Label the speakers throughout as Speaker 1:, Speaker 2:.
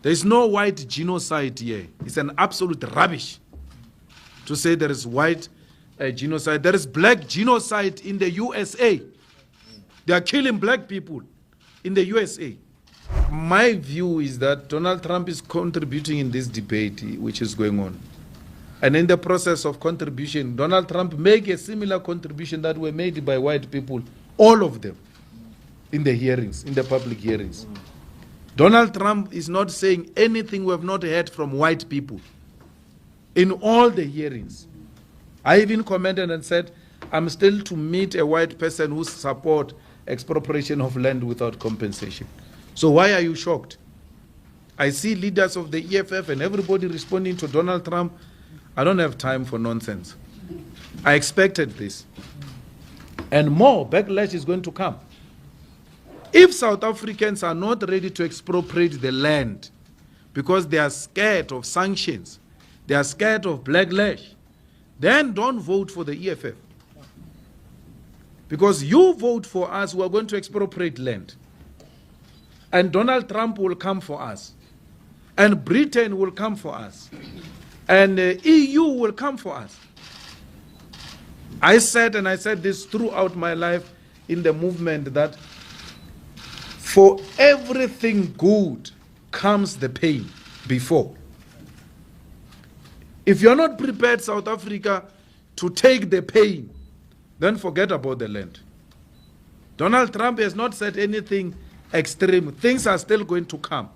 Speaker 1: There is no white genocide here. It's an absolute rubbish to say there is white genocide. There is black genocide in the USA. They are killing black people in the USA. My view is that Donald Trump is contributing in this debate which is going on. And in the process of contribution, Donald Trump made a similar contribution that were made by white people, all of them, in the hearings, in the public hearings. Donald Trump is not saying anything we have not heard from white people in all the hearings. I even commented and said, I'm still to meet a white person who support expropriation of land without compensation. So why are you shocked? I see leaders of the EFF and everybody responding to Donald Trump. I don't have time for nonsense. I expected this. And more backlash is going to come. If South Africans are not ready to expropriate the land because they are scared of sanctions, they are scared of backlash, then don't vote for the EFF. Because you vote for us, we are going to expropriate land. And Donald Trump will come for us. And Britain will come for us. And the EU will come for us. I said, and I said this throughout my life in the movement, that for everything good comes the pain before. If you're not prepared, South Africa, to take the pain, then forget about the land. Donald Trump has not said anything extreme. Things are still going to come.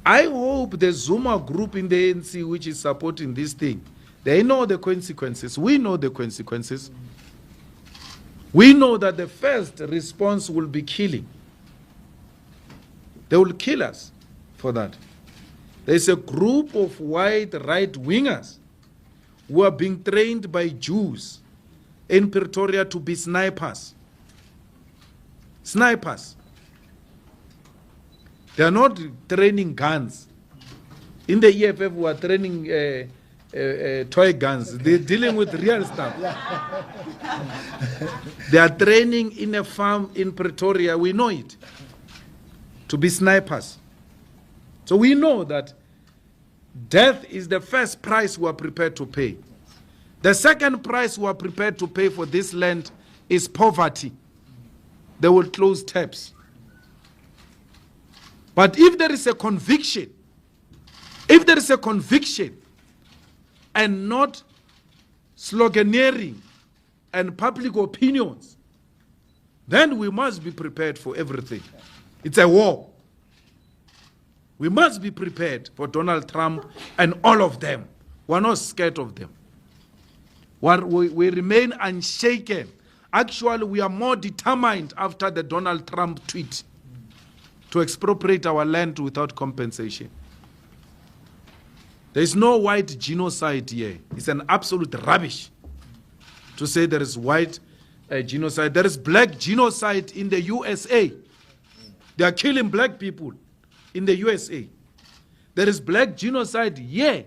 Speaker 1: I hope the Zuma group in the ANC, which is supporting this thing, they know the consequences. We know the consequences. We know that the first response will be killing. They will kill us for that. There's a group of white right-wingers who are being trained by Jews in Pretoria to be snipers. Snipers. They are not training guns. In the EFF, we are training toy guns. They're dealing with real stuff. They are training in a farm in Pretoria. We know it. To be snipers. So we know that death is the first price we are prepared to pay. The second price we are prepared to pay for this land is poverty. They will close taps. But if there is a conviction, and not sloganeering and public opinions, then we must be prepared for everything. It's a war. We must be prepared for Donald Trump and all of them. We're not scared of them. We remain unshaken. Actually, we are more determined after the Donald Trump tweet to expropriate our land without compensation. There is no white genocide here. It's an absolute rubbish to say there is white genocide. There is black genocide in the USA. They are killing black people in the USA. There is black genocide here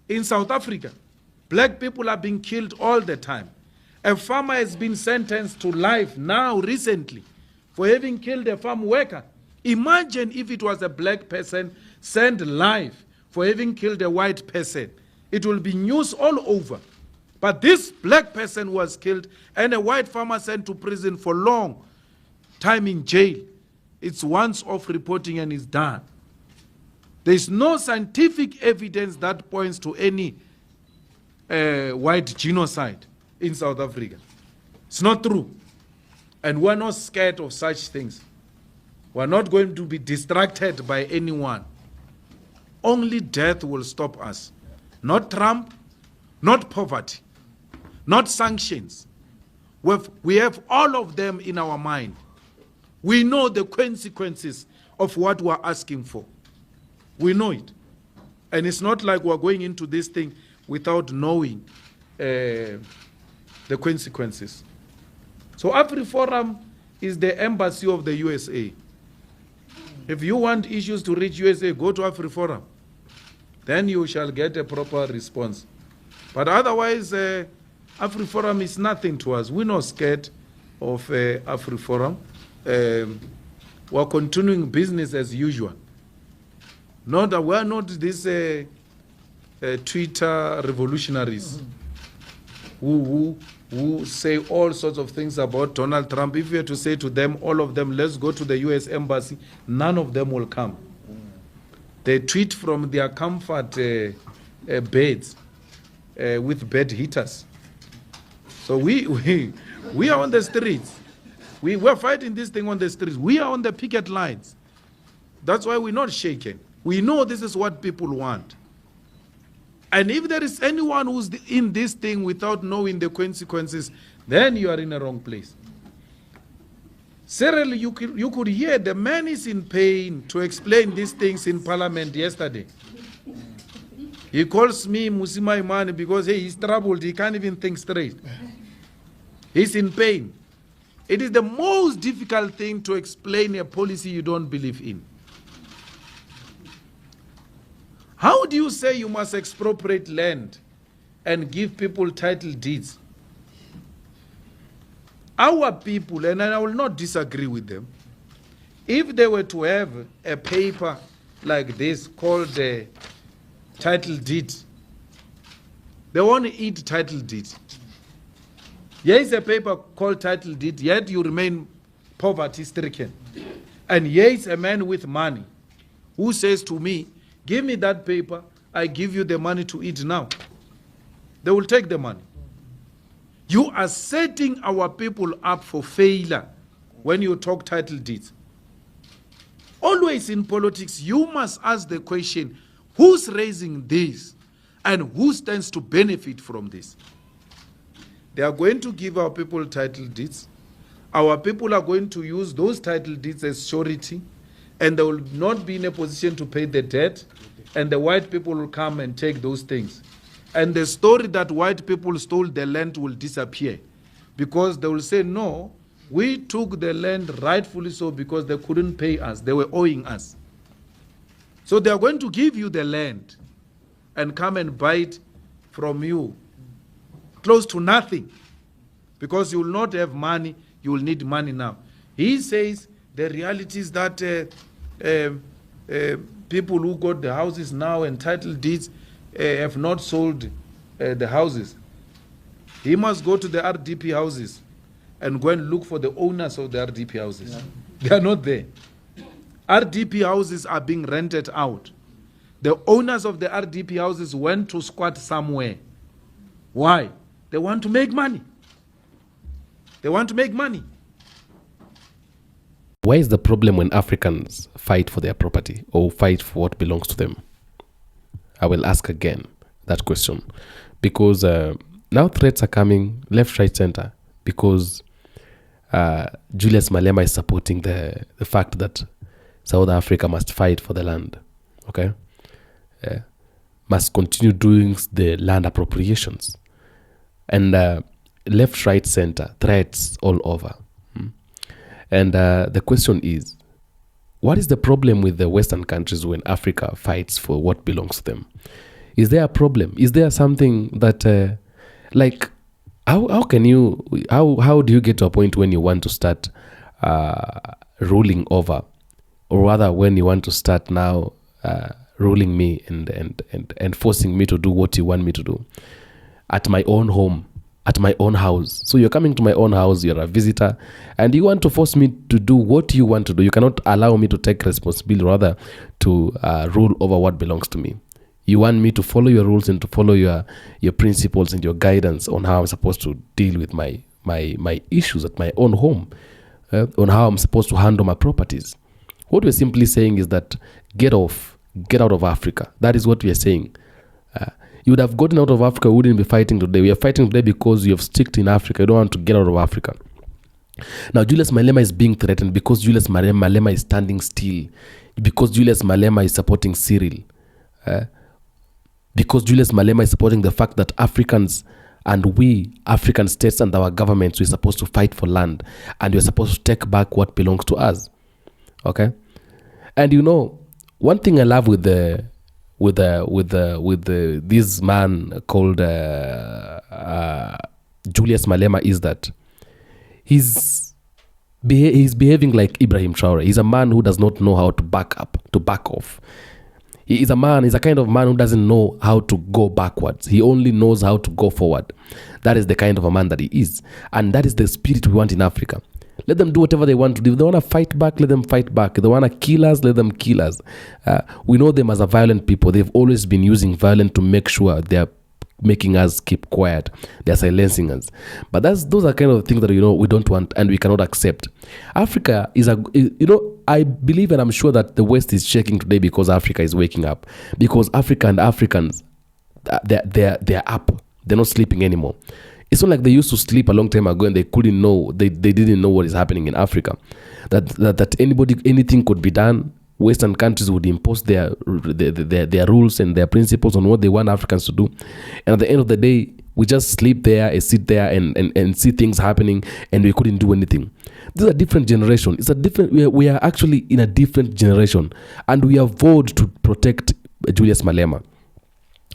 Speaker 1: in South Africa. Black people are being killed all the time. A farmer has been sentenced to life now recently for having killed a farm worker. Imagine if it was a black person sent life for having killed a white person. It will be news all over. But this black person was killed and a white farmer sent to prison for long time in jail. It's once off reporting and it's done. There is no scientific evidence that points to any white genocide in South Africa. It's not true. And we're not scared of such things. We're not going to be distracted by anyone. Only death will stop us. Not Trump, not poverty, not sanctions. We have all of them in our mind. We know the consequences of what we're asking for. We know it. And it's not like we're going into this thing without knowing the consequences. So AfriForum is the embassy of the USA. If you want issues to reach USA, go to AfriForum. Then you shall get a proper response. But otherwise, AfriForum is nothing to us. We're not scared of AfriForum. We're continuing business as usual. We're not these Twitter revolutionaries who say all sorts of things about Donald Trump. If you were to say to them, all of them, let's go to the U.S. embassy, none of them will come. They tweet from their comfort beds with bed heaters. So we are on the streets. We're fighting this thing on the streets. We are on the picket lines. That's why we're not shaken. We know this is what people want. And if there is anyone who's in this thing without knowing the consequences, then you are in a wrong place. Cyril, you could hear the man is in pain to explain these things in Parliament yesterday. He calls me Musima Imani because he's troubled. He can't even think straight. He's in pain. It is the most difficult thing to explain a policy you don't believe in. How do you say you must expropriate land and give people title deeds? Our people, and I will not disagree with them, if they were to have a paper like this called a title deed, they want to eat title deed. Here is a paper called title deed, yet you remain poverty-stricken. And here is a man with money who says to me, give me that paper, I give you the money to eat now. They will take the money. You are setting our people up for failure when you talk title deeds. Always in politics, you must ask the question, who's raising this and who stands to benefit from this? They are going to give our people title deeds. Our people are going to use those title deeds as surety, and they will not be in a position to pay the debt, and the white people will come and take those things. And the story that white people stole the land will disappear, because they will say, no, we took the land rightfully so because they couldn't pay us. They were owing us. So they are going to give you the land and come and buy it from you close to nothing, because you will not have money. You will need money now. He says the reality is that people who got the houses now and title deeds have not sold the houses. He must go to the RDP houses and go and look for the owners of the RDP houses. Yeah. They are not there. RDP houses are being rented out. The owners of the RDP houses went to squat somewhere. Why? They want to make money. They want to make money.
Speaker 2: Why is the problem when Africans fight for their property or fight for what belongs to them? I will ask again that question. Because now threats are coming left, right, center. Because Julius Malema is supporting the fact that South Africa must fight for the land. Okay? Must continue doing the land appropriations. And left, right, center, threats all over. And the question is, what is the problem with the Western countries when Africa fights for what belongs to them? Is there a problem? Is there something that, how do you get to a point when you want to start ruling over, or rather when you want to start now ruling me and forcing me to do what you want me to do at my own home, at my own house? So you're coming to my own house, you're a visitor, and you want to force me to do what you want to do. You cannot allow me to take responsibility, rather to rule over what belongs to me. You want me to follow your rules and to follow your principles and your guidance on how I'm supposed to deal with my issues at my own home, on how I'm supposed to handle my properties. What we're simply saying is that get out of Africa. That is what we are saying. You would have gotten out of Africa, we wouldn't be fighting today. We are fighting today because you have stuck in Africa. You don't want to get out of Africa. Now, Julius Malema is being threatened because Julius Malema is standing still, because Julius Malema is supporting Cyril, because Julius Malema is supporting the fact that Africans and we, African states and our governments, we're supposed to fight for land, and we're supposed to take back what belongs to us. Okay? And you know, one thing I love with this man called Julius Malema is that he's behaving like Ibrahim Traore. He's a man who does not know how to back off. He is a man, he's a kind of man who doesn't know how to go backwards. He only knows how to go forward. That is the kind of a man that he is. And that is the spirit we want in Africa. Let them do whatever they want to do. If they want to fight back, let them fight back. If they want to kill us, let them kill us. We know them as a violent people. They've always been using violence to make sure they're making us keep quiet. They're silencing us. But those are kind of things that, we don't want and we cannot accept. Africa is I believe and I'm sure that the West is shaking today because Africa is waking up. Because Africa and Africans, they're up. They're not sleeping anymore. It's not like they used to sleep a long time ago and they couldn't know, they didn't know what is happening in Africa. That anything could be done. Western countries would impose their rules and their principles on what they want Africans to do. And at the end of the day, we just sleep there and sit there and see things happening and we couldn't do anything. This is a different generation. We are actually in a different generation. And we have vowed to protect Julius Malema.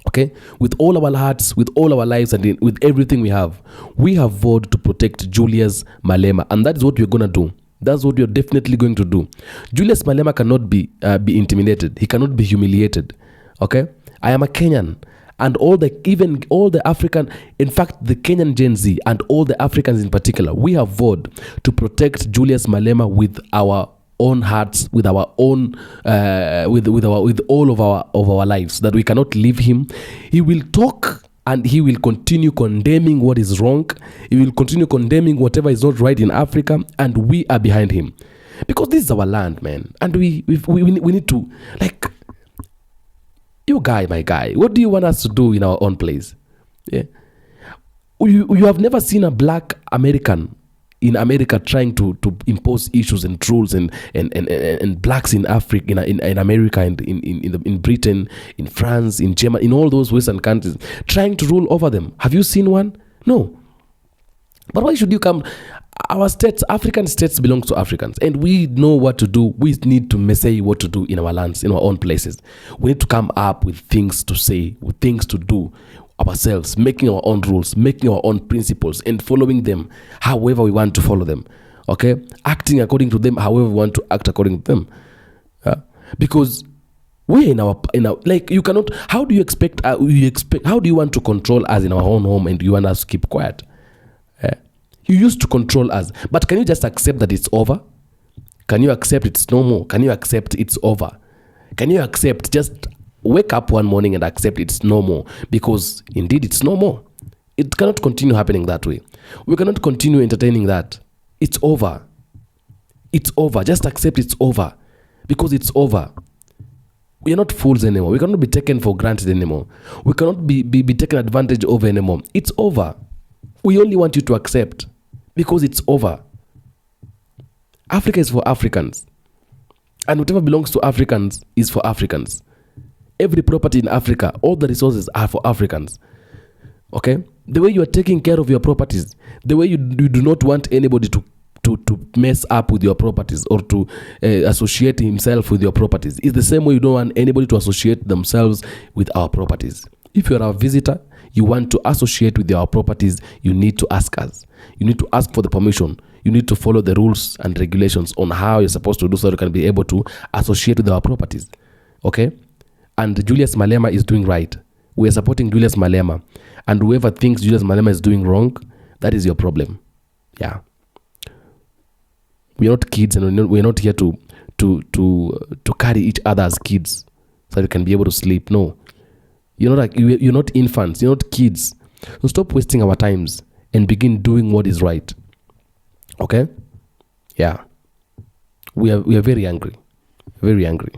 Speaker 2: Okay? With all our hearts, with all our lives, and with everything we have vowed to protect Julius Malema. And that is what we're going to do. That's what you're definitely going to do. Julius Malema cannot be intimidated. He cannot be humiliated. Okay? I am a Kenyan. And all the African, in fact, the Kenyan Gen Z and all the Africans in particular, we have vowed to protect Julius Malema with our own hearts, with our own, with all of our lives, that we cannot leave him. He will talk and he will continue condemning what is wrong. He will continue condemning whatever is not right in Africa, and we are behind him. Because this is our land, man. And we need to, like, you guy, my guy, what do you want us to do in our own place? Yeah. You have never seen a black American in America trying to impose issues and rules and blacks in Africa, in America, and in Britain, in France, in Germany, in all those Western countries, trying to rule over them. Have you seen one? No. But why should you come? Our states, African states, belong to Africans, and we know what to do. We need to say what to do in our lands, in our own places. We need to come up with things to say, with things to do ourselves, making our own rules, making our own principles, and following them however we want to follow them. Okay, acting according to them however we want to act according to them. Because we're in our like, you cannot. How do you expect? How do you want to control us in our own home and you want us to keep quiet? You used to control us, but can you just accept that it's over? Can you accept it's no more? Can you accept it's over? Can you accept, just wake up one morning and accept it's no more? Because indeed it's no more. It cannot continue happening that way. We cannot continue entertaining that. It's over. It's over. Just accept it's over. Because it's over. We are not fools anymore. We cannot be taken for granted anymore. We cannot be taken advantage of anymore. It's over. We only want you to accept. Because it's over. Africa is for Africans. And whatever belongs to Africans is for Africans. Every property in Africa, all the resources are for Africans. Okay? The way you are taking care of your properties, the way you do not want anybody to mess up with your properties or to associate himself with your properties, is the same way you don't want anybody to associate themselves with our properties. If you are a visitor, you want to associate with our properties, you need to ask us. You need to ask for the permission. You need to follow the rules and regulations on how you're supposed to do so you can be able to associate with our properties. Okay? And Julius Malema is doing right. We are supporting Julius Malema. And whoever thinks Julius Malema is doing wrong, that is your problem. Yeah. We are not kids, and we're not here to carry each other as kids so we can be able to sleep. No. You're not infants. You're not kids. So stop wasting our times and begin doing what is right. Okay? Yeah. We are very angry. Very angry.